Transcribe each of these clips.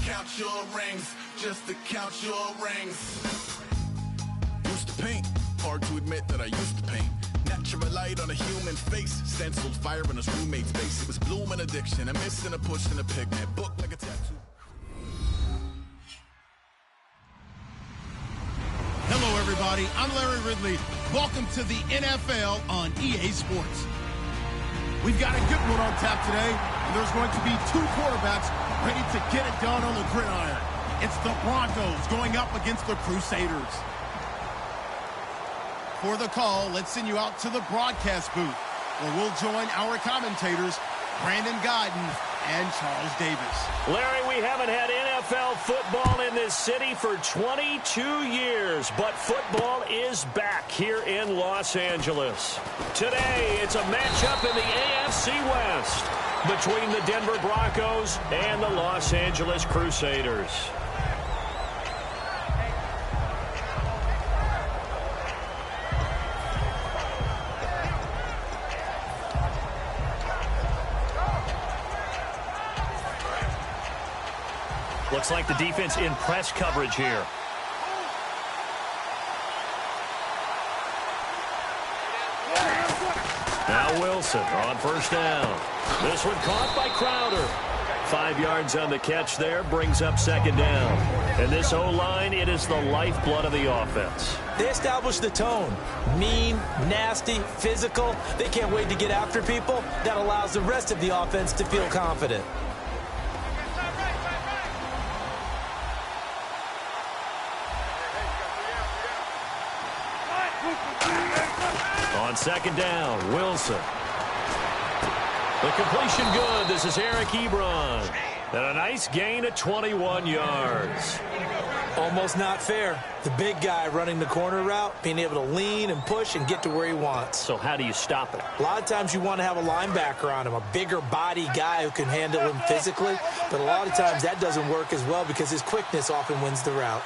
count your rings, just to count your rings. Used to paint, hard to admit that I used to paint. Natural light on a human face, stenciled fire in his roommate's face. It was blooming addiction, a miss and a push and a pigment, book like a tattoo. Hello, everybody. I'm Larry Ridley. Welcome to the NFL on EA Sports. We've got a good one on tap today, and there's going to be two quarterbacks ready to get it done on the gridiron. It's the Broncos going up against the Crusaders. For the call, let's send you out to the broadcast booth, where we'll join our commentators, Brandon Guyton and Charles Davis. Larry, we haven't had NFL football in this city for 22 years, but football is back here in Los Angeles. Today, it's a matchup in the AFC West between the Denver Broncos and the Los Angeles Crusaders. Looks like the defense in press coverage here. Now Wilson on first down. This one caught by Crowder. 5 yards on the catch there, brings up second down. And this O-line, it is the lifeblood of the offense. They establish the tone. Mean, nasty, physical. They can't wait to get after people. That allows the rest of the offense to feel confident. On second down, Wilson. The completion good. This is Eric Ebron. And a nice gain of 21 yards. Almost not fair. The big guy running the corner route, being able to lean and push and get to where he wants. So how do you stop it? A lot of times you want to have a linebacker on him, a bigger body guy who can handle him physically. But a lot of times that doesn't work as well because his quickness often wins the route.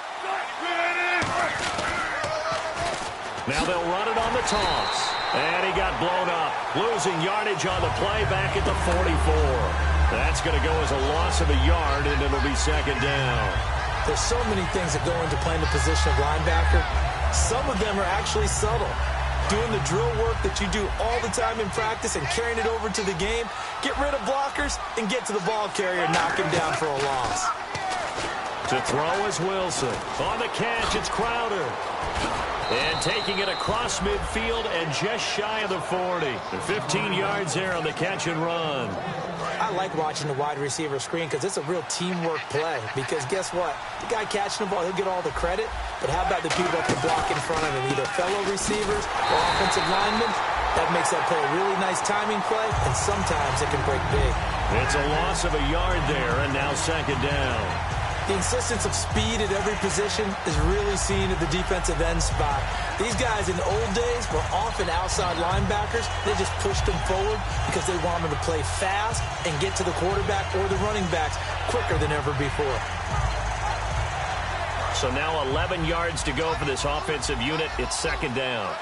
Now they'll run it on the toss. And he got blown up. Losing yardage on the play back at the 44. That's going to go as a loss of a yard, and it'll be second down. There's so many things that go into playing the position of linebacker. Some of them are actually subtle. Doing the drill work that you do all the time in practice and carrying it over to the game. Get rid of blockers and get to the ball carrier and knock him down for a loss. To throw is Wilson. On the catch, it's Crowder. And taking it across midfield and just shy of the 40. 15 yards there on the catch and run. I like watching the wide receiver screen because it's a real teamwork play. Because guess what? The guy catching the ball, he'll get all the credit. But how about the people that can block in front of him? Either fellow receivers or offensive linemen. That makes that play a really nice timing play. And sometimes it can break big. It's a loss of a yard there, and now second down. The insistence of speed at every position is really seen at the defensive end spot. These guys in the old days were often outside linebackers. They just pushed them forward because they wanted to play fast and get to the quarterback or the running backs quicker than ever before. So now 11 yards to go for this offensive unit. It's second down.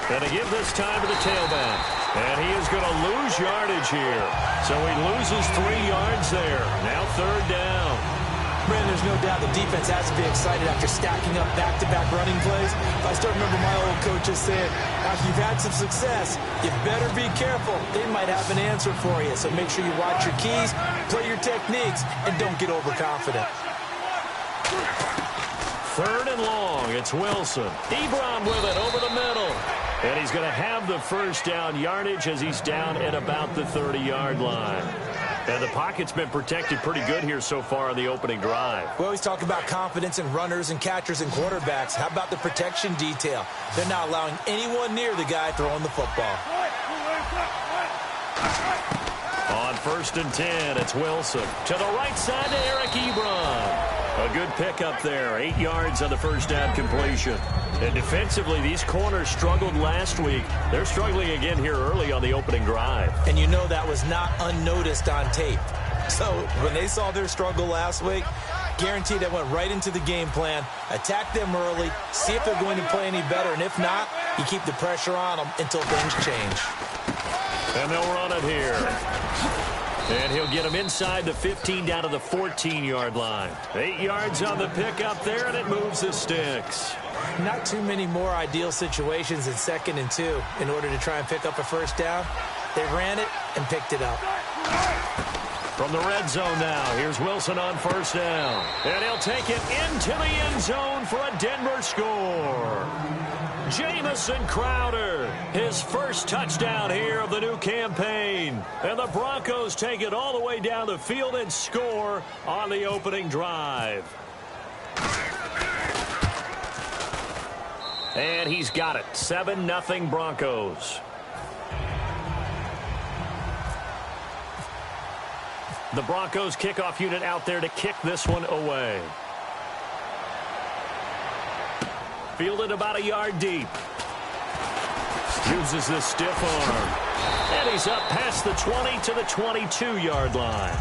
Going to give this time to the tailback. And he is going to lose yardage here. So he loses 3 yards there. Now third down. Brandon, there's no doubt the defense has to be excited after stacking up back-to-back running plays. I still remember my old coaches saying, after you've had some success, you better be careful. They might have an answer for you. So make sure you watch your keys, play your techniques, and don't get overconfident. Third and long. It's Wilson. Ebron with it over the middle. And he's going to have the first down yardage as he's down at about the 30-yard line. And the pocket's been protected pretty good here so far on the opening drive. We always talk about confidence in runners and catchers and quarterbacks. How about the protection detail? They're not allowing anyone near the guy throwing the football. On first and 10, it's Wilson. To the right side to Eric Ebron. A good pickup there. 8 yards on the first down completion. And defensively, these corners struggled last week. They're struggling again here early on the opening drive. And you know that was not unnoticed on tape. So when they saw their struggle last week, guaranteed that went right into the game plan. Attack them early, see if they're going to play any better. And if not, you keep the pressure on them until things change. And they'll run it here. And he'll get him inside the 15 down to the 14-yard line. 8 yards on the pickup there, and it moves the sticks. Not too many more ideal situations in 2nd and 2 in order to try and pick up a first down. They ran it and picked it up. From the red zone now, here's Wilson on first down. And he'll take it into the end zone for a Denver score. Jamison Crowder, his first touchdown here of the new campaign. And the Broncos take it all the way down the field and score on the opening drive. And he's got it. 7-0 Broncos. The Broncos kickoff unit out there to kick this one away. Fielded about a yard deep. Uses the stiff arm. And he's up past the 20 to the 22-yard line.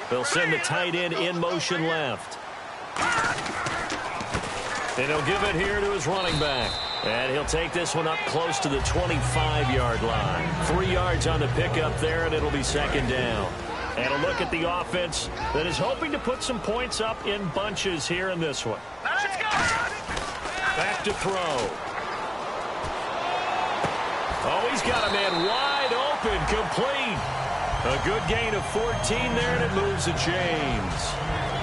They'll send the tight end in motion left. And he'll give it here to his running back. And he'll take this one up close to the 25-yard line. 3 yards on the pickup there, and it'll be 2nd down. And a look at the offense that is hoping to put some points up in bunches here in this one. Let's go! Back to throw. Oh, he's got a man wide open, complete. A good gain of 14 there, and it moves to James.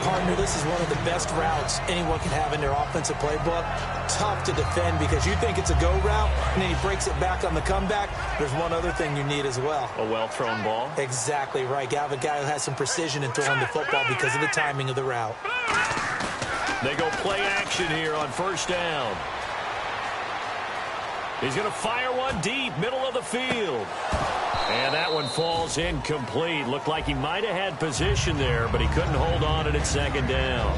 Partner, this is one of the best routes anyone can have in their offensive playbook. Tough to defend because you think it's a go route, and then he breaks it back on the comeback. There's one other thing you need as well. A well-thrown ball? Exactly right. You have a guy who has some precision in throwing the football because of the timing of the route. They go play action here on first down. He's going to fire one deep, middle of the field. And that one falls incomplete. Looked like he might have had position there, but he couldn't hold on and it's 2nd down.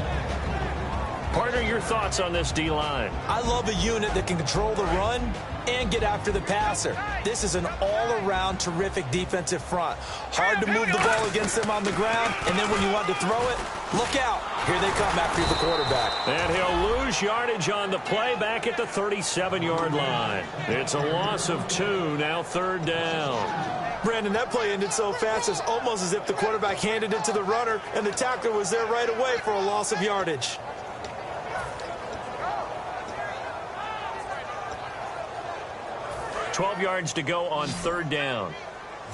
Partner, your thoughts on this D-line? I love a unit that can control the run and get after the passer. This is an all-around terrific defensive front. Hard to move the ball against them on the ground, and then when you want to throw it, look out. Here they come after the quarterback. And he'll lose yardage on the play back at the 37-yard line. It's a loss of 2, now 3rd down. Brandon, that play ended so fast, it's almost as if the quarterback handed it to the runner, and the tackler was there right away for a loss of yardage. $12 yards to go on 3rd down.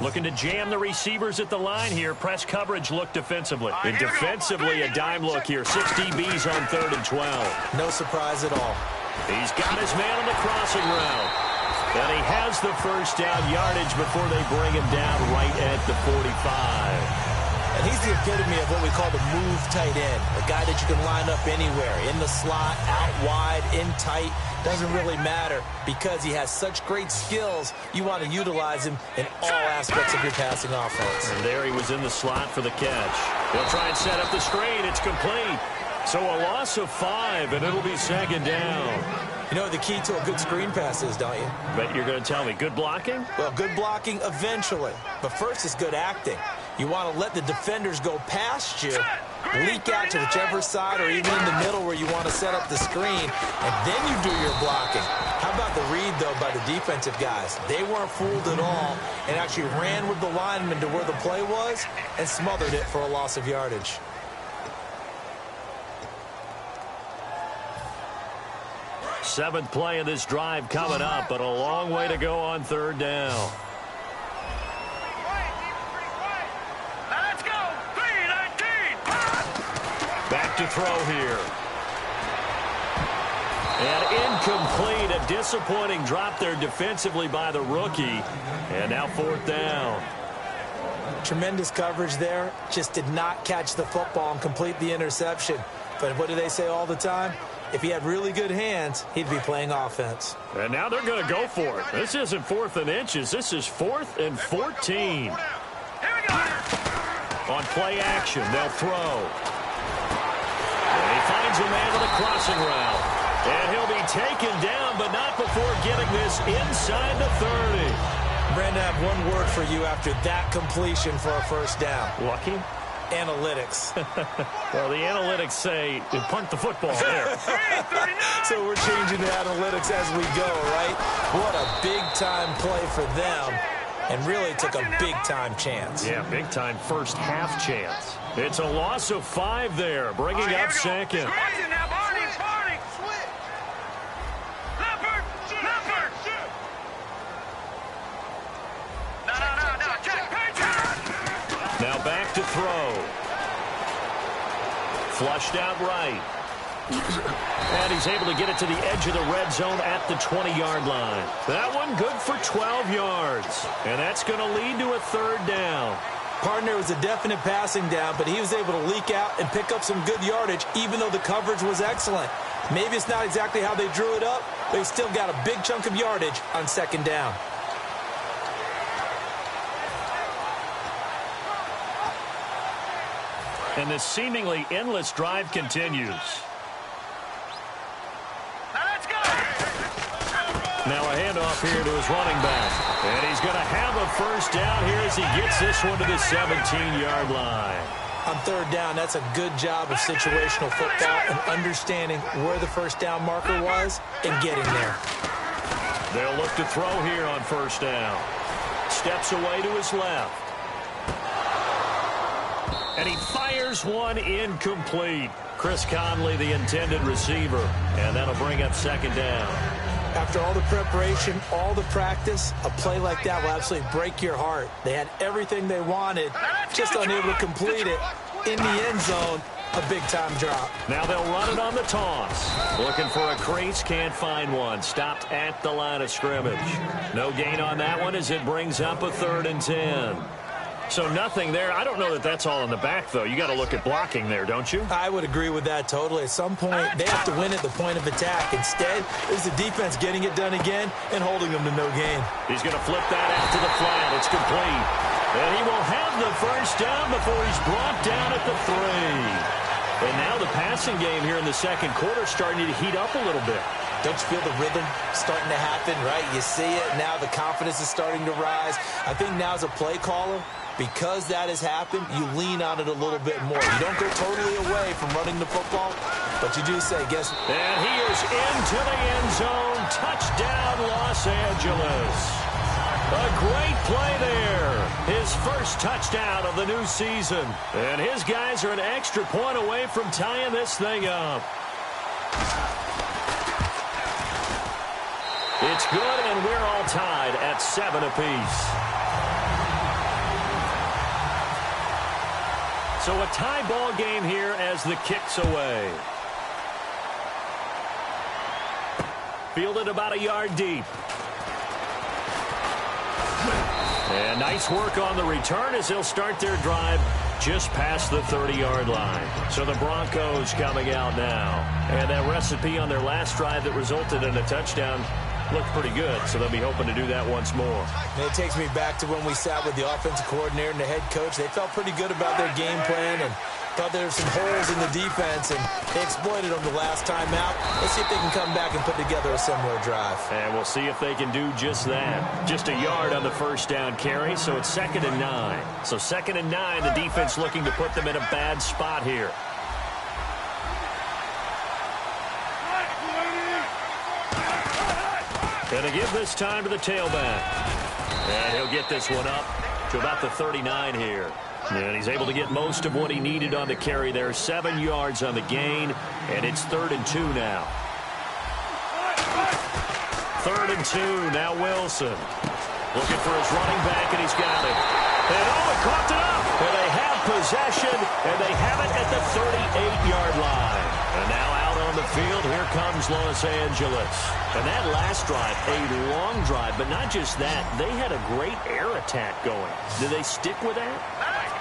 Looking to jam the receivers at the line here. Press coverage look defensively. And defensively, a dime look here. 6 DBs on 3rd and 12. No surprise at all. He's got his man on the crossing route. And he has the first down yardage before they bring him down right at the 45. And he's the epitome of what we call the move tight end. A guy that you can line up anywhere. In the slot, out wide, in tight. Doesn't really matter because he has such great skills. You want to utilize him in all aspects of your passing offense. And there he was in the slot for the catch. He'll try and set up the screen. It's complete. So a loss of 5, and it'll be 2nd down. You know what the key to a good screen pass is, don't you? Bet you're going to tell me. Good blocking? Well, good blocking eventually. But first is good acting. You want to let the defenders go past you, leak out to whichever side or even in the middle where you want to set up the screen, and then you do your blocking. How about the read, though, by the defensive guys? They weren't fooled at all and actually ran with the lineman to where the play was and smothered it for a loss of yardage. Seventh play of this drive coming up, but a long way to go on 3rd down. Let's go! 3-19! Back to throw here. And incomplete. A disappointing drop there defensively by the rookie. And now 4th down. Tremendous coverage there. Just did not catch the football and complete the interception. But what do they say all the time? If he had really good hands, he'd be playing offense. And now they're going to go for it. This isn't 4th and inches. This is 4th and 14. Here we go! On play action, they'll throw. And he finds a man with a crossing route. And he'll be taken down, but not before getting this inside the 30. Brandon, I have one word for you after that completion for a first down. Lucky? Analytics. Well, the analytics say you punt the football there. So we're changing the analytics as we go, right? What a big-time play for them, and really took a big-time chance. Yeah, big-time first half chance. It's a loss of 5 there, bringing up second. Now back to throw. Flushed out right. And he's able to get it to the edge of the red zone at the 20-yard line. That one good for 12 yards. And that's going to lead to a third down. Partner was a definite passing down, but he was able to leak out and pick up some good yardage, even though the coverage was excellent. Maybe it's not exactly how they drew it up, but he still got a big chunk of yardage on second down. And this seemingly endless drive continues. Now a handoff here to his running back. And he's going to have a first down here as he gets this one to the 17-yard line. On third down, that's a good job of situational football and understanding where the first down marker was and getting there. They'll look to throw here on first down. Steps away to his left. And he fires one incomplete. Chris Conley, the intended receiver. And that'll bring up second down. After all the preparation, all the practice, a play like that will absolutely break your heart. They had everything they wanted, just unable to complete it. In the end zone, a big-time drop. Now they'll run it on the toss. Looking for a crease, can't find one. Stopped at the line of scrimmage. No gain on that one as it brings up a 3rd and 10. So nothing there. I don't know that that's all in the back, though. You got to look at blocking there, don't you? I would agree with that totally. At some point, they have to win at the point of attack. Instead, it's the defense getting it done again and holding them to no gain. He's going to flip that out to the flat. It's complete. And he will have the first down before he's brought down at the 3. And now the passing game here in the second quarter starting to heat up a little bit. Don't you feel the rhythm starting to happen, right? You see it. Now the confidence is starting to rise. I think now as a play caller, because that has happened, you lean on it a little bit more. You don't go totally away from running the football, but you do say, guess. And he is into the end zone. Touchdown, Los Angeles. A great play there. His first touchdown of the new season. And his guys are an extra point away from tying this thing up. It's good, and we're all tied at 7 apiece. So a tie ball game here as the kick's away. Fielded about a yard deep. And nice work on the return as they'll start their drive just past the 30-yard line. So the Broncos coming out now. And that recipe on their last drive that resulted in a touchdown looked pretty good, so they'll be hoping to do that once more. And it takes me back to when we sat with the offensive coordinator and the head coach. They felt pretty good about their game plan and thought there were some holes in the defense, and they exploited them the last time out. Let's see if they can come back and put together a similar drive. And we'll see if they can do just that. Just a yard on the first down carry, so it's 2nd and 9. So 2nd and 9, the defense looking to put them in a bad spot here. Gonna give this time to the tailback. And he'll get this one up to about the 39 here. And he's able to get most of what he needed on the carry there. 7 yards on the gain, and it's 3rd and 2 now. 3rd and 2, now Wilson. Looking for his running back, and he's got it. And oh, it caught it up. And they have possession, and they have it at the 38-yard line. And now out on the field, here comes Los Angeles. And that last drive, a long drive, but not just that. They had a great air attack going. Did they stick with that?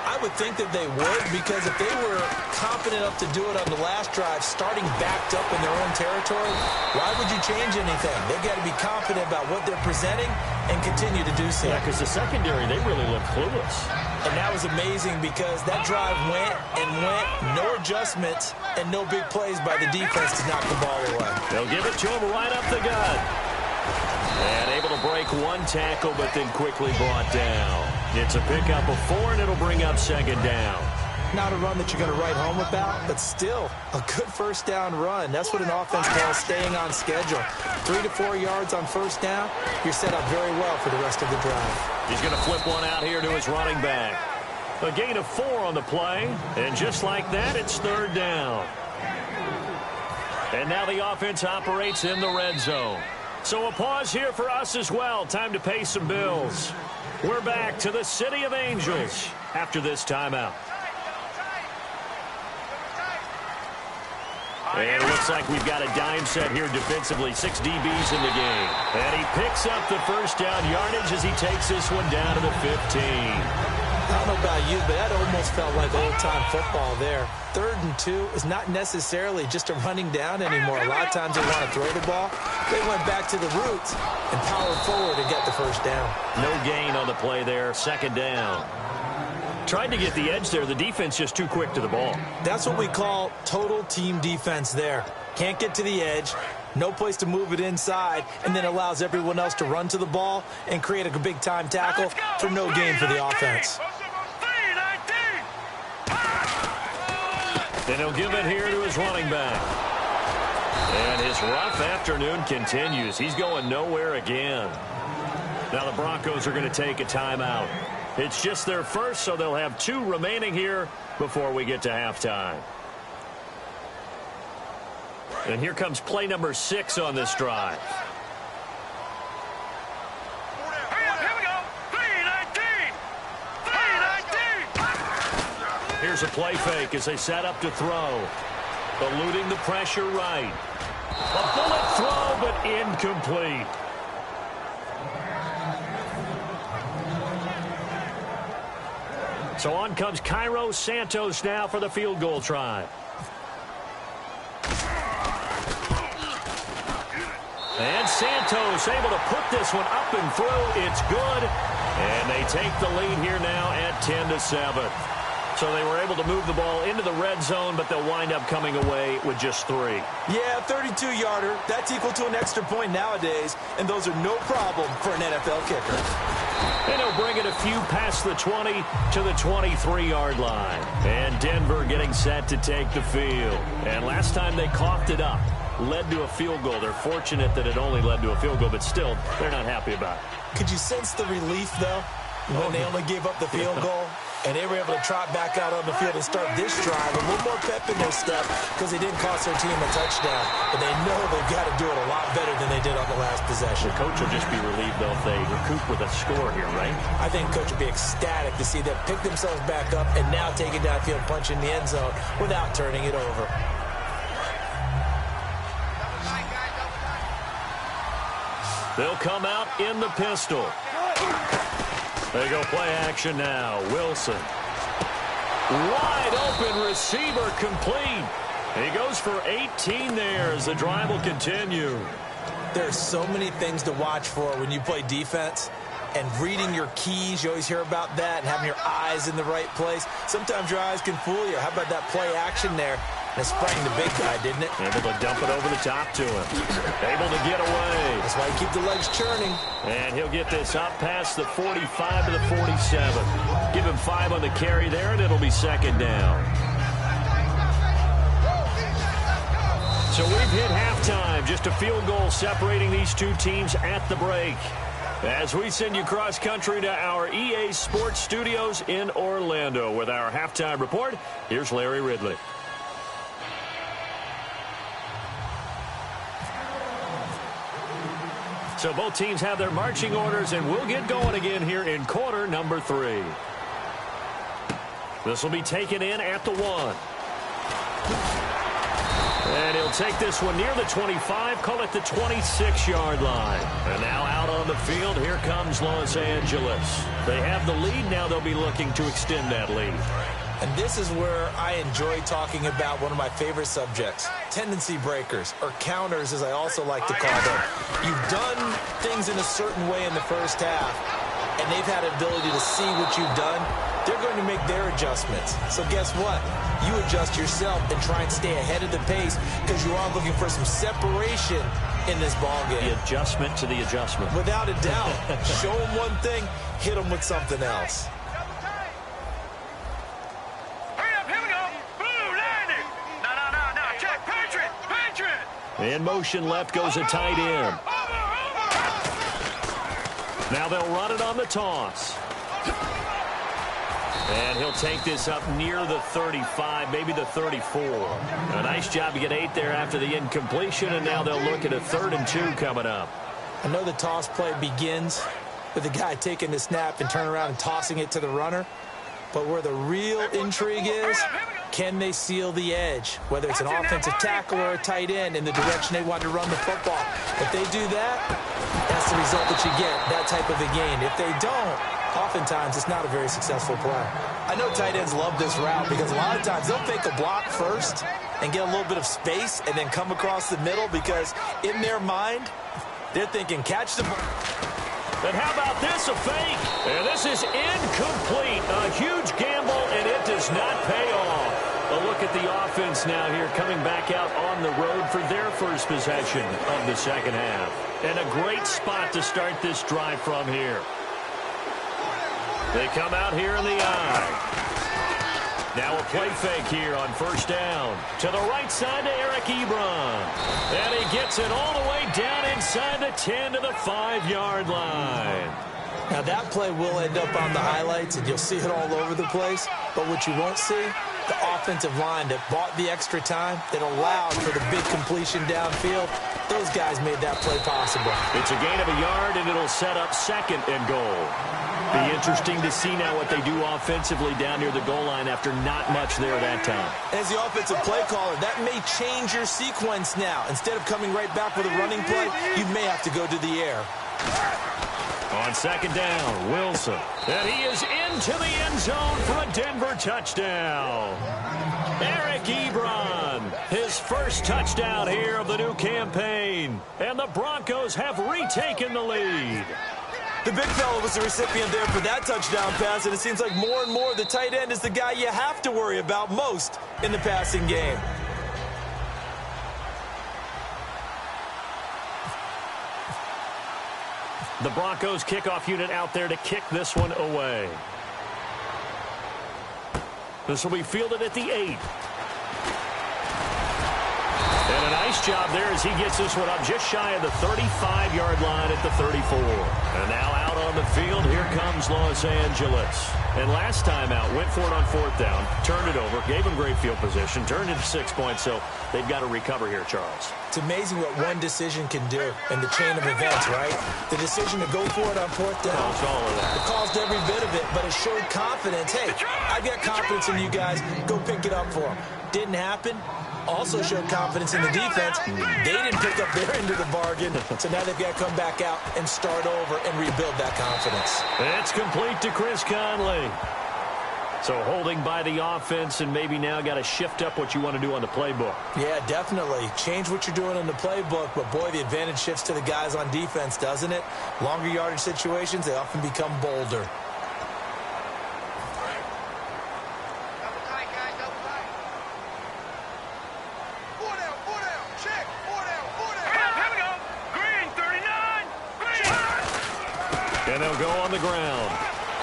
I would think that they would, because if they were confident enough to do it on the last drive, starting backed up in their own territory, why would you change anything? They've got to be confident about what they're presenting and continue to do so. Yeah, because the secondary, they really look clueless. And that was amazing because that drive went and went, no adjustments and no big plays by the defense to knock the ball away. They'll give it to him right up the gut. And able to break one tackle, but then quickly brought down. It's a pickup of 4, and it'll bring up second down. Not a run that you're going to write home about, but still a good first down run. That's what an offense calls staying on schedule. 3 to 4 yards on first down, you're set up very well for the rest of the drive. He's going to flip one out here to his running back. A gain of 4 on the play, and just like that, it's third down. And now the offense operates in the red zone. So a pause here for us as well. Time to pay some bills. We're back to the City of Angels after this timeout. And it looks like we've got a dime set here defensively. 6 DBs in the game. And he picks up the first down yardage as he takes this one down to the 15. I don't know about you, but that almost felt like old-time football there. 3rd and 2 is not necessarily just a running down anymore. A lot of times they want to throw the ball. They went back to the roots and powered forward to get the first down. No gain on the play there. Second down. Tried to get the edge there. The defense just too quick to the ball. That's what we call total team defense there. Can't get to the edge, no place to move it inside, and then allows everyone else to run to the ball and create a big-time tackle for no gain for the offense. Then he'll give it here to his running back. And his rough afternoon continues. He's going nowhere again. Now the Broncos are going to take a timeout. It's just their first, so they'll have 2 remaining here before we get to halftime. And here comes play number 6 on this drive. Here we go. 3-19. 3-19. Here's a play fake as they set up to throw. Eluding the pressure right. A bullet throw, but incomplete. So on comes Cairo Santos now for the field goal try. And Santos able to put this one up and through. It's good. And they take the lead here now at 10-7. So they were able to move the ball into the red zone, but they'll wind up coming away with just 3. Yeah, 32-yarder. That's equal to an extra point nowadays, and those are no problem for an NFL kicker. And he'll bring it a few past the 20 to the 23-yard line. And Denver getting set to take the field. And last time they coughed it up, led to a field goal. They're fortunate that it only led to a field goal, but still, they're not happy about it. Could you sense the relief, though, when they only gave up the field goal? And they were able to trot back out on the field and start this drive a little more pep in their step because they didn't cost their team a touchdown. But they know they've got to do it a lot better than they did on the last possession. The coach will just be relieved, though, if they recoup with a score here, right? I think coach will be ecstatic to see them pick themselves back up and now take it downfield, punch in the end zone without turning it over. They'll come out in the pistol. They go play action now. Wilson. Wide open receiver complete. He goes for 18 there as the drive will continue. There's so many things to watch for when you play defense. And reading your keys, you always hear about that, and having your eyes in the right place. Sometimes your eyes can fool you. How about that play action there? And it sprang the big guy, didn't it? Able to dump it over the top to him. Able to get away. That's why you keep the legs churning. And he'll get this up past the 45 to the 47. Give him 5 on the carry there, and it'll be second down. So we've hit halftime. Just a field goal separating these two teams at the break. As we send you cross-country to our EA Sports Studios in Orlando with our halftime report, here's Larry Ridley. So both teams have their marching orders, and we'll get going again here in quarter number 3. This will be taken in at the 1. And he'll take this one near the 25, call it the 26-yard line. And now out on the field, here comes Los Angeles. They have the lead, now they'll be looking to extend that lead. And this is where I enjoy talking about one of my favorite subjects, tendency breakers, or counters as I also like to call them. You've done things in a certain way in the first half, and they've had an ability to see what you've done. They're going to make their adjustments. So guess what? You adjust yourself and try and stay ahead of the pace because you are looking for some separation in this ballgame. The adjustment to the adjustment. Without a doubt. Show them one thing, hit them with something else. In motion left goes a tight end. Now they'll run it on the toss. And he'll take this up near the 35, maybe the 34. A nice job to get 8 there after the incompletion, and now they'll look at a 3rd and 2 coming up. I know the toss play begins with the guy taking the snap and turning around and tossing it to the runner. But where the real intrigue is, can they seal the edge? Whether it's an offensive tackle or a tight end in the direction they want to run the football. If they do that, that's the result that you get, that type of a gain. If they don't, oftentimes it's not a very successful play. I know tight ends love this route because a lot of times they'll fake a block first and get a little bit of space and then come across the middle because in their mind, they're thinking catch the ball. And how about this, a fake? And this is incomplete. A huge gamble, and it does not pay off. A look at the offense now here coming back out on the road for their first possession of the second half. And a great spot to start this drive from here. They come out here in the eye. Now a play fake here on first down. To the right side to Eric Ebron. And he gets it all the way down inside the 10 to the 5-yard line. Now that play will end up on the highlights, and you'll see it all over the place. But what you won't see, the offensive line that bought the extra time, that allowed for the big completion downfield, those guys made that play possible. It's a gain of a yard, and it'll set up 2nd and goal. Be interesting to see now what they do offensively down near the goal line after not much there that time. As the offensive play caller, that may change your sequence now. Instead of coming right back with a running play, you may have to go to the air. On 2nd down, Wilson. And he is into the end zone for a Denver touchdown. Eric Ebron, his first touchdown here of the new campaign. And the Broncos have retaken the lead. The big fella was the recipient there for that touchdown pass, and it seems like more and more the tight end is the guy you have to worry about most in the passing game. The Broncos kickoff unit out there to kick this one away. This will be fielded at the 8. And a nice job there as he gets this one up just shy of the 35-yard line at the 34. And now out on the field, here comes Los Angeles. And last time out, went for it on 4th down, turned it over, gave him great field position, turned it to 6 points, so they've got to recover here, Charles. It's amazing what one decision can do in the chain of events, right? The decision to go for it on 4th down. Caused all of that. It caused every bit of it, but it showed confidence. Hey, I've got confidence in you guys. Go pick it up for them. Didn't happen. Also showed confidence in the defense. They didn't pick up their end of the bargain, so now they've got to come back out and start over and rebuild that confidence. It's complete to Chris Conley. So holding by the offense, and maybe now got to shift up what you want to do on the playbook. Yeah, definitely. Change what you're doing in the playbook, but boy, the advantage shifts to the guys on defense, doesn't it? Longer yardage situations, they often become bolder. And they'll go on the ground.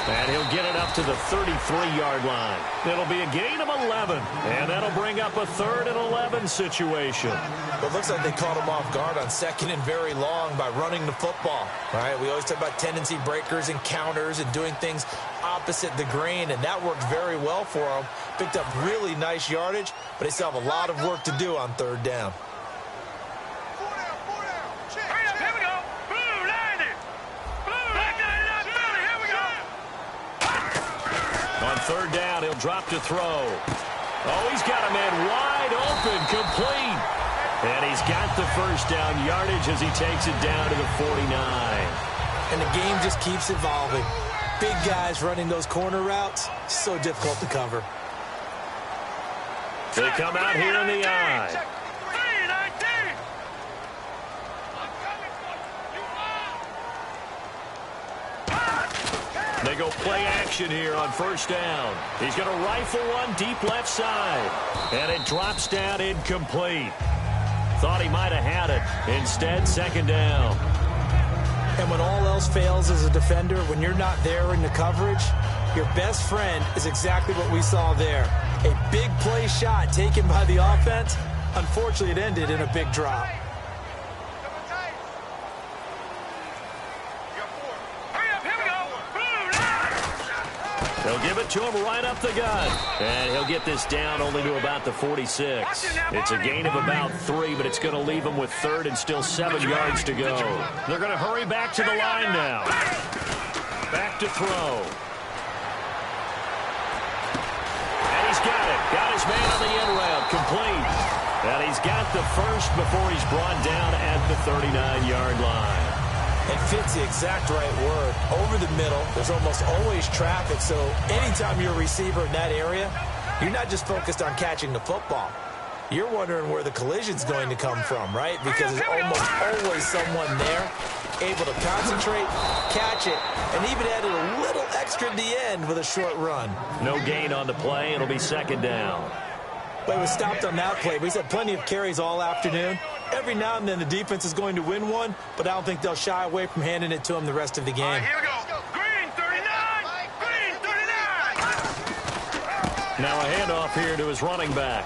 And he'll get it up to the 33-yard line. It'll be a gain of 11. And that'll bring up a 3rd and 11 situation. Well, it looks like they caught him off guard on 2nd and very long by running the football. Right? We always talk about tendency breakers and counters and doing things opposite the grain, and that worked very well for them. Picked up really nice yardage, but they still have a lot of work to do on 3rd down. On 3rd down, he'll drop to throw. Oh, he's got a man wide open, complete. And he's got the first down yardage as he takes it down to the 49. And the game just keeps evolving. Big guys running those corner routes, so difficult to cover. They come out here in the eye. They go play action here on 1st down. He's going to rifle one deep left side. And it drops down incomplete. Thought he might have had it. Instead, second down. And when all else fails as a defender, when you're not there in the coverage, your best friend is exactly what we saw there. A big play shot taken by the offense. Unfortunately, it ended in a big drop. They'll give it to him right up the gut. And he'll get this down only to about the 46. It's a gain of about 3, but it's going to leave him with third and still 7 yards to go. They're going to hurry back to the line now. Back to throw. And he's got it. Got his man on the end route. Complete. And he's got the first before he's brought down at the 39-yard line. It fits the exact right word. Over the middle, there's almost always traffic, so anytime you're a receiver in that area, you're not just focused on catching the football. You're wondering where the collision's going to come from, right? Because there's almost always someone there able to concentrate, catch it, and even added a little extra at the end with a short run. No gain on the play. It'll be second down. But he was stopped on that play. He's had plenty of carries all afternoon. Every now and then the defense is going to win one, but I don't think they'll shy away from handing it to him the rest of the game. All right, here we go. Green 39. Green 39. Now a handoff here to his running back.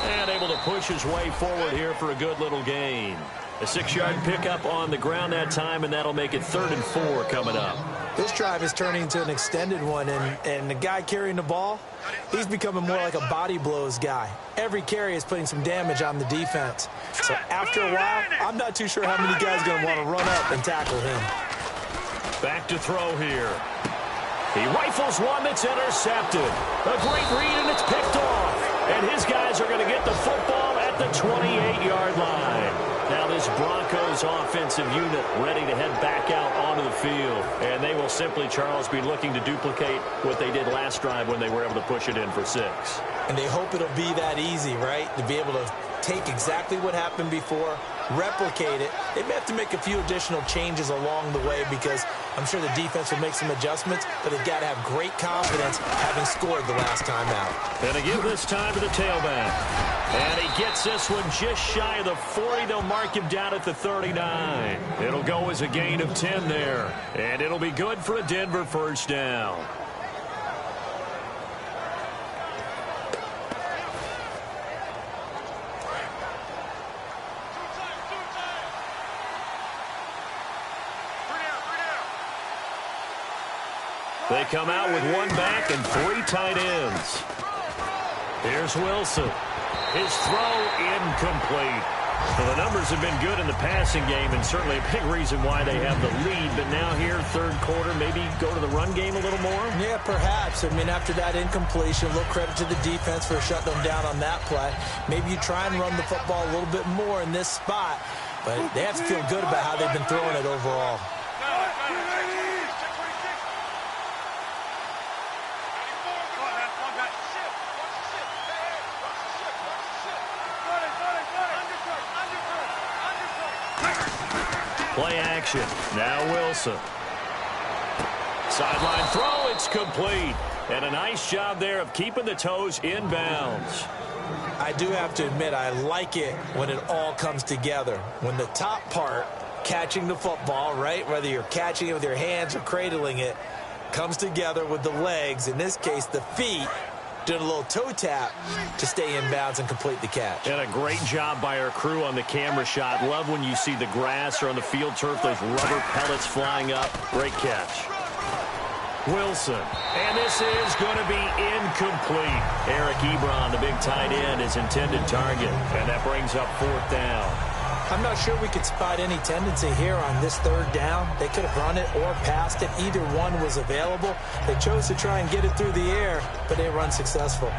And able to push his way forward here for a good little gain. A 6-yard pickup on the ground that time, and that'll make it 3rd and 4 coming up. This drive is turning into an extended one, and the guy carrying the ball, he's becoming more like a body blows guy. Every carry is putting some damage on the defense. So after a while, I'm not too sure how many guys are going to want to run up and tackle him. Back to throw here. He rifles one that's intercepted. A great read, and it's picked off. And his guys are going to get the football at the 28-yard line. Now this Broncos offensive unit ready to head back out onto the field. And they will simply, Charles, be looking to duplicate what they did last drive when they were able to push it in for 6. And they hope it'll be that easy, right? To be able to take exactly what happened before, replicate it. They may have to make a few additional changes along the way because I'm sure the defense will make some adjustments, but they've got to have great confidence having scored the last time out. And they give this time to the tailback. And he gets this one just shy of the 40. They'll mark him down at the 39. It'll go as a gain of 10 there. And it'll be good for a Denver first down. They come out with one back and 3 tight ends. Here's Wilson. His throw incomplete. Well, the numbers have been good in the passing game, and certainly a big reason why they have the lead. But now here, third quarter, maybe go to the run game a little more? Yeah, perhaps. I mean, after that incompletion, a little credit to the defense for shutting them down on that play. Maybe you try and run the football a little bit more in this spot. But they have to feel good about how they've been throwing it overall. Play action. Now Wilson. Sideline throw. It's complete. And a nice job there of keeping the toes in bounds. I do have to admit, I like it when it all comes together. When the top part, catching the football, right, whether you're catching it with your hands or cradling it, comes together with the legs, in this case the feet, doing a little toe tap to stay in bounds and complete the catch. And a great job by our crew on the camera shot. Love when you see the grass or on the field turf, those rubber pellets flying up. Great catch. Wilson. And this is going to be incomplete. Eric Ebron, the big tight end, his intended target. And that brings up 4th down. I'm not sure we could spot any tendency here on this 3rd down. They could have run it or passed it. Either one was available. They chose to try and get it through the air, but they were unsuccessful.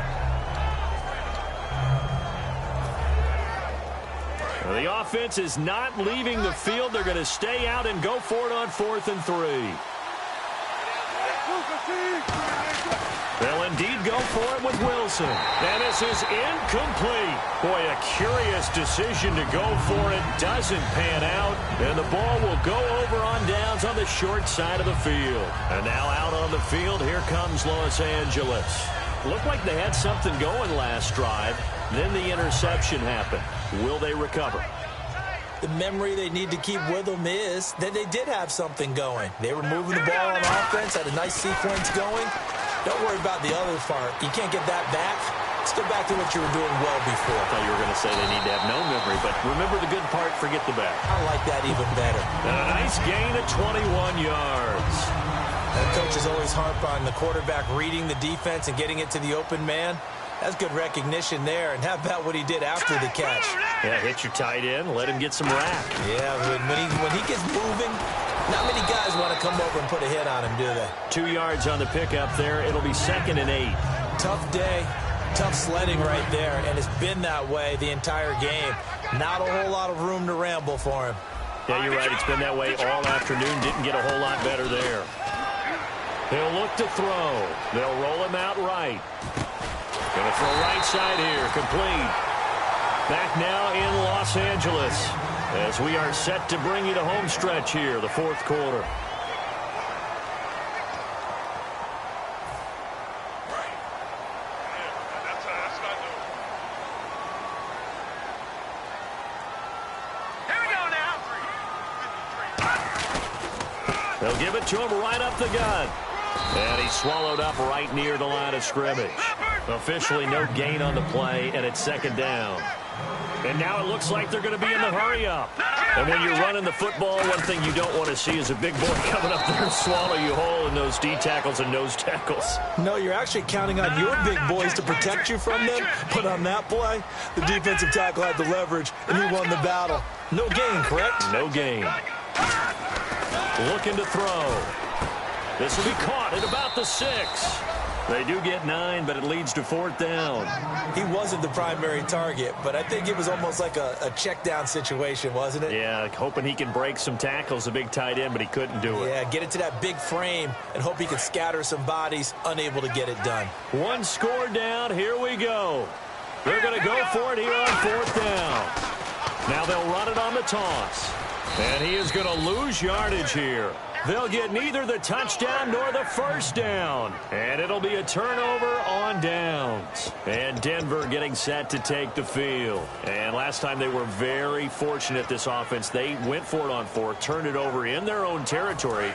Well, the offense is not leaving the field. They're going to stay out and go for it on 4th and 3. They'll indeed go for it with Wilson. And this is incomplete. Boy, a curious decision to go for it. Doesn't pan out. And the ball will go over on downs on the short side of the field. And now out on the field, here comes Los Angeles. Looked like they had something going last drive. Then the interception happened. Will they recover? The memory they need to keep with them is that they did have something going. They were moving the ball on offense, had a nice sequence going. Don't worry about the other part. You can't get that back. Let's go back to what you were doing well before. I thought you were going to say they need to have no memory, but remember the good part, forget the bad. I like that even better. And a nice gain of 21 yards. And coaches always harp on the quarterback reading the defense and getting it to the open man. That's good recognition there. And how about what he did after the catch? Yeah, hit your tight end, let him get some rack. Yeah, when he gets moving, not many guys want to come over and put a hit on him, do they? 2 yards on the pickup there. It'll be 2nd and 8. Tough day, tough sledding right there, and it's been that way the entire game. Not a whole lot of room to ramble for him. Yeah, you're right. It's been that way all afternoon. Didn't get a whole lot better there. He'll look to throw. They'll roll him out right. Going to throw right side here. Complete. Back now in Los Angeles as we are set to bring you the home stretch here, the 4th quarter. They'll give it to him right up the gut. And he's swallowed up right near the line of scrimmage. Officially no gain on the play, and it's 2nd down. And now it looks like they're going to be in the hurry-up. And when you're running the football, one thing you don't want to see is a big boy coming up there and swallow you whole in those D tackles and nose tackles. No, you're actually counting on your big boys to protect you from them. But on that play, the defensive tackle had the leverage, and he won the battle. No gain, correct? No gain. Looking to throw. This will be caught at about the 6. They do get 9, but it leads to 4th down. He wasn't the primary target, but I think it was almost like a check down situation, wasn't it? Yeah, hoping he can break some tackles, a big tight end, but he couldn't do it. Yeah, get it to that big frame and hope he can scatter some bodies, unable to get it done. 1 score down, here we go. They're going to go for it here on 4th down. Now they'll run it on the toss. And he is going to lose yardage here. They'll get neither the touchdown nor the 1st down. And it'll be a turnover on downs. And Denver getting set to take the field. And last time they were very fortunate, this offense. They went for it on 4th, turned it over in their own territory.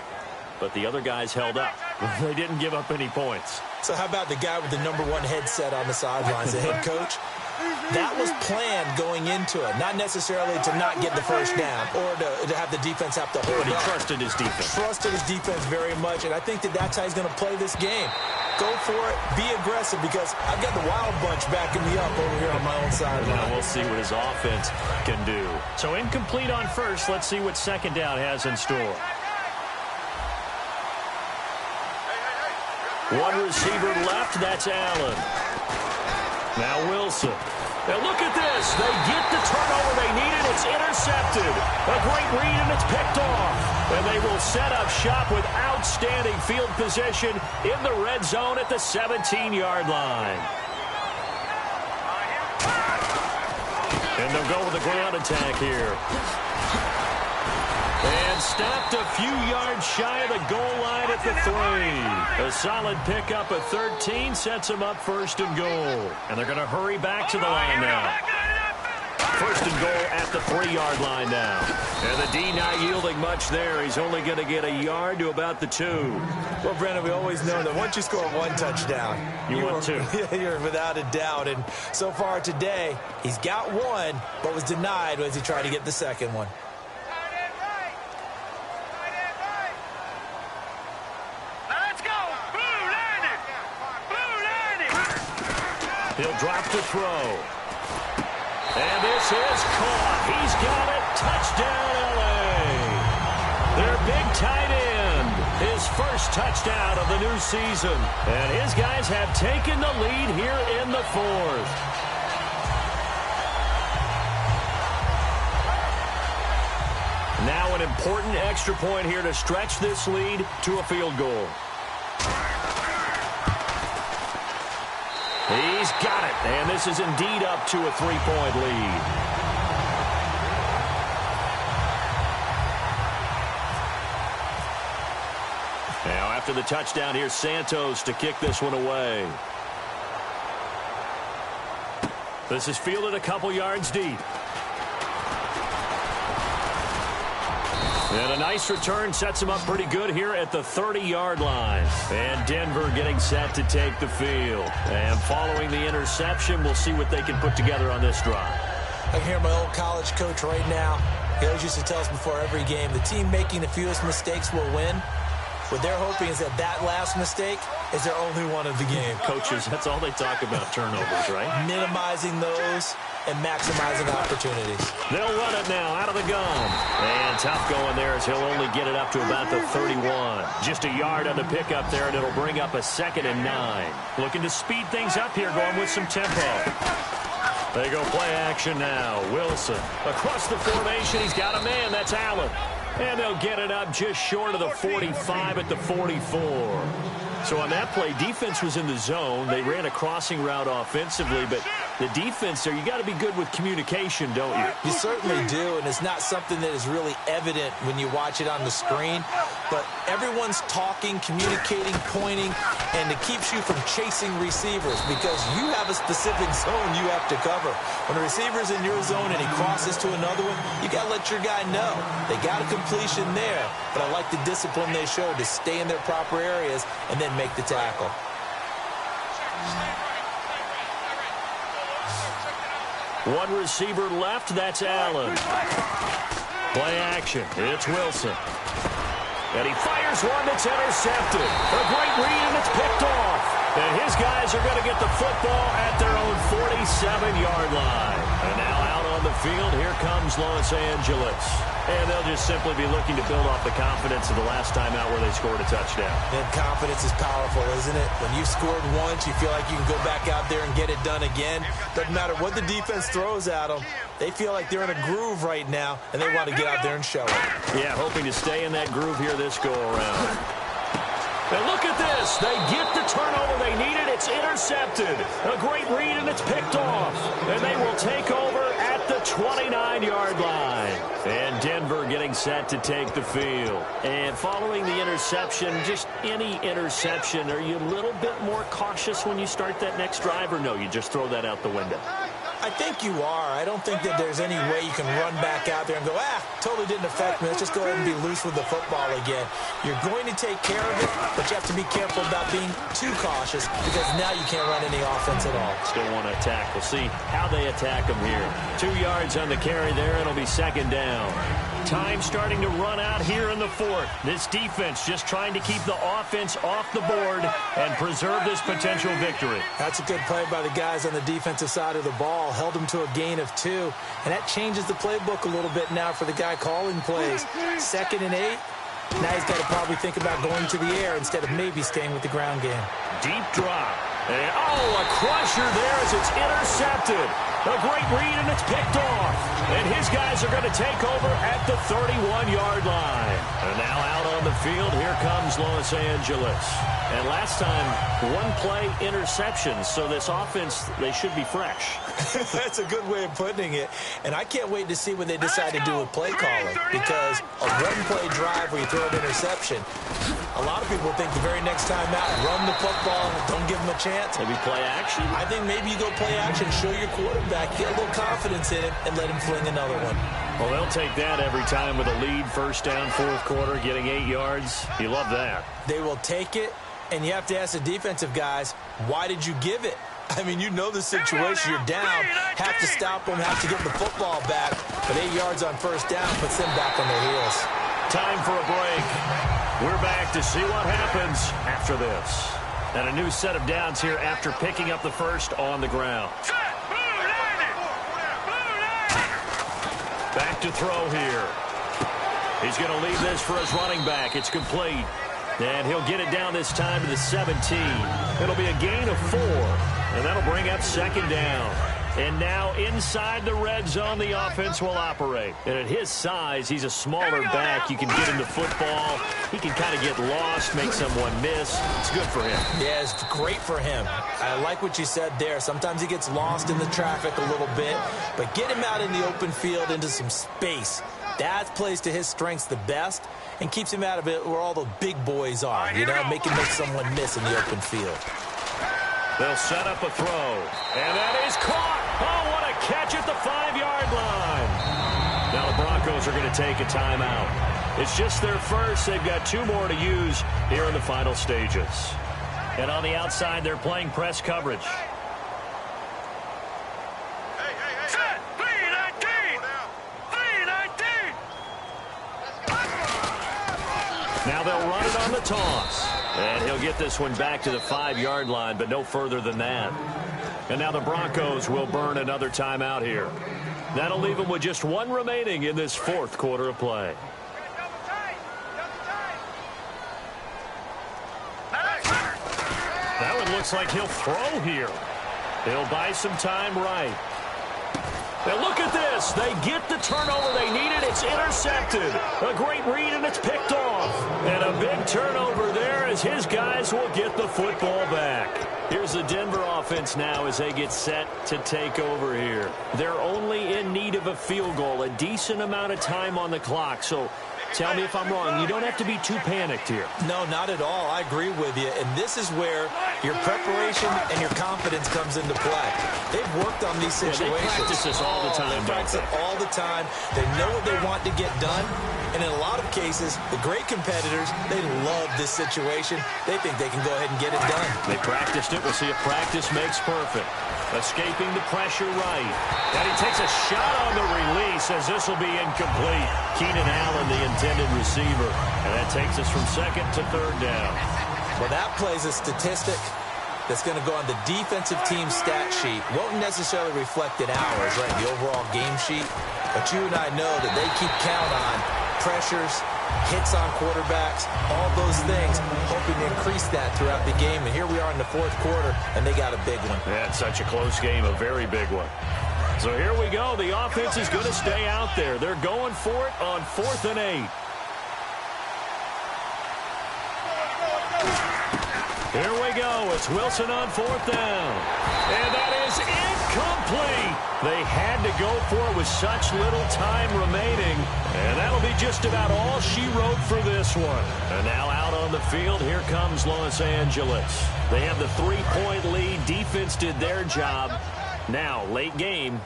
But the other guys held up. They didn't give up any points. So how about the guy with the #1 headset on the sidelines, the head coach? That was planned going into it, not necessarily to not get the 1st down or to have the defense have to hold But he up. trusted his defense. Trusted his defense very much, and I think that's how he's going to play this game. Go for it, be aggressive, because I've got the wild bunch backing me up over here on my own sideline. Now we'll see what his offense can do. So incomplete on 1st. Let's see what 2nd down has in store. One receiver left, that's Allen. Now Wilson. Now look at this. They get the turnover they needed. It's intercepted. A great read, and it's picked off. And they will set up shop with outstanding field position in the red zone at the 17-yard line. And they'll go with the ground attack here. And stopped a few yards shy of the goal line at the 3. A solid pickup of 13 sets them up 1st and goal. And they're going to hurry back to the line now. 1st and goal at the 3-yard line now. And the D not yielding much there. He's only going to get a yard to about the 2. Well, Brandon, we always know that once you score 1 touchdown, you want 2. You're without a doubt. And so far today, he's got 1, but was denied as he tried to get the 2nd one. He'll drop to throw. And this is caught. He's got it. Touchdown, L.A. Their big tight end. His 1st touchdown of the new season. And his guys have taken the lead here in the 4th. Now an important extra point here to stretch this lead to a field goal. He's got it, and this is indeed up to a 3-point lead. Now, after the touchdown, here's Santos to kick this one away. This is fielded a couple yards deep. And a nice return sets him up pretty good here at the 30-yard line. And Denver getting set to take the field. And following the interception, we'll see what they can put together on this drive. I can hear my old college coach right now. He always used to tell us before every game, the team making the fewest mistakes will win. What they're hoping is that last mistake is their only one of the game. Coaches, that's all they talk about, turnovers, right? Minimizing those and maximizing opportunities. They'll run it now out of the gun. And tough going there as he'll only get it up to about the 31. Just a yard on the pickup there, and it'll bring up a 2nd and 9. Looking to speed things up here, going with some tempo. They go play action now. Wilson across the formation. He's got a man. That's Allen. And they'll get it up just short of the 45 at the 44. So on that play, defense was in the zone. They ran a crossing route offensively, but the defense there, you got to be good with communication, don't you? You certainly do, and it's not something that is really evident when you watch it on the screen. But everyone's talking, communicating, pointing, and it keeps you from chasing receivers because you have a specific zone you have to cover. When a receiver's in your zone and he crosses to another one, you got to let your guy know. They got a completion there, but I like the discipline they showed to stay in their proper areas and then make the tackle. One receiver left, that's Allen. Play action, it's Wilson. And he fires one that's intercepted. A great read, and it's picked off. And his guys are going to get the football at their own 47-yard line. And now out on the field, here comes Los Angeles. And they'll just simply be looking to build off the confidence of the last time out where they scored a touchdown. And confidence is powerful, isn't it? When you've scored once, you feel like you can go back out there and get it done again. Doesn't matter what the defense throws at them. They feel like they're in a groove right now, and they want to get out there and show it. Yeah, hoping to stay in that groove here this go-around. And look at this. They get the turnover they needed. It's intercepted. A great read, and it's picked off. And they will take over at the 29-yard line. And Denver getting set to take the field. And following the interception, just any interception, are you a little bit more cautious when you start that next drive, or no, you just throw that out the window? I think you are. I don't think that there's any way you can run back out there and go, totally didn't affect me. Let's just go ahead and be loose with the football again. You're going to take care of it, but you have to be careful about being too cautious because now you can't run any offense at all. Still want to attack. We'll see how they attack them here. 2 yards on the carry there. It'll be 2nd down. Time starting to run out here in the 4th. This defense just trying to keep the offense off the board and preserve this potential victory. That's a good play by the guys on the defensive side of the ball. Held them to a gain of 2. And that changes the playbook a little bit now for the guy calling plays. 2nd and 8. Now he's got to probably think about going to the air instead of maybe staying with the ground game. Deep drop. And, a crusher there as it's intercepted. A great read, and it's picked off. And his guys are going to take over at the 31-yard line. And now out on the field, here comes Los Angeles. And last time, one-play interceptions. So this offense, they should be fresh. That's a good way of putting it. And I can't wait to see what they decide to do with play calling. Because a one-play drive where you throw an interception, a lot of people think the very next time out, run the football, don't give them a chance. Maybe play action? I think maybe you go play action, show your quarterback, get a little confidence in him, and let him fling another one. Well, they'll take that every time with a lead, 1st down, 4th quarter, getting 8 yards. You love that. They will take it, and you have to ask the defensive guys, why did you give it? I mean, you know the situation. You're down, have to stop them, have to get the football back, but 8 yards on 1st down puts them back on their heels. Time for a break. We're back to see what happens after this. And a new set of downs here after picking up the 1st on the ground. Back to throw here. He's going to leave this for his running back. It's complete. And he'll get it down this time to the 17. It'll be a gain of 4. And that'll bring up 2nd down. And now inside the red zone, the offense will operate. And at his size, he's a smaller back. You can get him the football. He can kind of get lost, make someone miss. It's good for him. Yeah, it's great for him. I like what you said there. Sometimes he gets lost in the traffic a little bit. But get him out in the open field into some space. That plays to his strengths the best and keeps him out of it where all the big boys are. You know, make someone miss in the open field. They'll set up a throw. And that is caught. Oh, what a catch at the 5-yard line. Now the Broncos are going to take a timeout. It's just their first. They've got 2 more to use here in the final stages. And on the outside, they're playing press coverage. Set. 3-19. 3-19. Now they'll run it on the toss. And he'll get this one back to the 5-yard line, but no further than that. And now the Broncos will burn another timeout here. That'll leave them with just 1 remaining in this 4th quarter of play. That one looks like he'll throw here. He'll buy some time right. Now look at this. They get the turnover they needed. It's intercepted. A great read, and it's picked off. And a big turnover there as his guys will get the football back. Here's the Denver offense now as they get set to take over here. They're only in need of a field goal, a decent amount of time on the clock. So tell me if I'm wrong. You don't have to be too panicked here. No, not at all. I agree with you. And this is where your preparation and your confidence comes into play. They've worked on these situations. They practice this all the time. They practice it all the time. They know what they want to get done. And in a lot of cases, the great competitors, they love this situation. They think they can go ahead and get it done. They practiced it. We'll see if practice makes perfect. Escaping the pressure right. And he takes a shot on the release as this will be incomplete. Keenan Allen, the intended receiver. And that takes us from 2nd to 3rd down. Well, that plays a statistic that's going to go on the defensive team stat sheet. Won't necessarily reflect in ours, right, the overall game sheet. But you and I know that they keep count on pressures, hits on quarterbacks, all those things, hoping to increase that throughout the game. And here we are in the 4th quarter, and they got a big one. Yeah, it's such a close game, a very big one. So here we go. The offense is going to stay out there. They're going for it on 4th and 8. Here we go. It's Wilson on 4th down. And that is incomplete. They had to go for it with such little time remaining. And that'll be just about all she wrote for this one. And now out on the field, here comes Los Angeles. They have the 3-point lead. Defense did their job. Now, late game.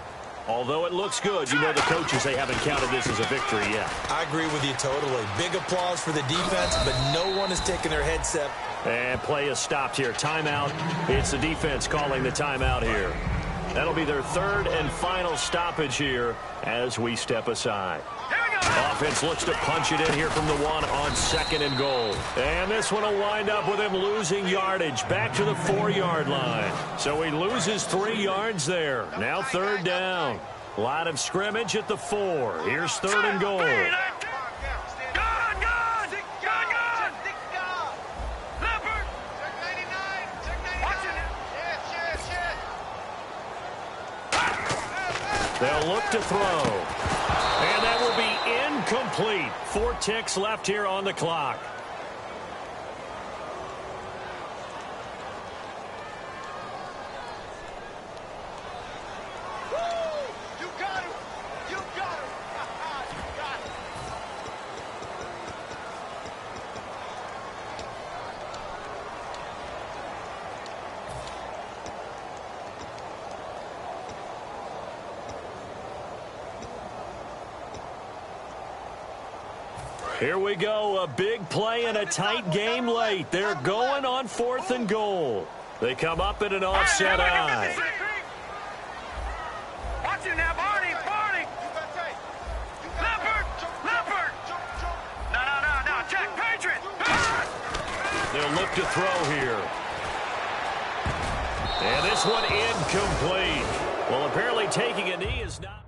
Although it looks good, you know the coaches, they haven't counted this as a victory yet. I agree with you totally. Big applause for the defense, but no one is taking their headset. And play is stopped here. Timeout. It's the defense calling the timeout here. That'll be their 3rd and final stoppage here as we step aside. Offense looks to punch it in here from the 1 on 2nd and goal. And this one will wind up with him losing yardage back to the 4-yard line. So he loses 3 yards there. Now 3rd down. Line of scrimmage at the 4. Here's 3rd and goal. They'll look to throw. And that will be incomplete. 4 ticks left here on the clock. You got him. You got him. You got him. Here we go, a big play and a tight game late. They're going on 4th and goal. They come up in an offset eye. Watch it now, Barney. Leopard. No. Check, Patriot. They'll look to throw here. And this one incomplete. Well, apparently taking a knee is not...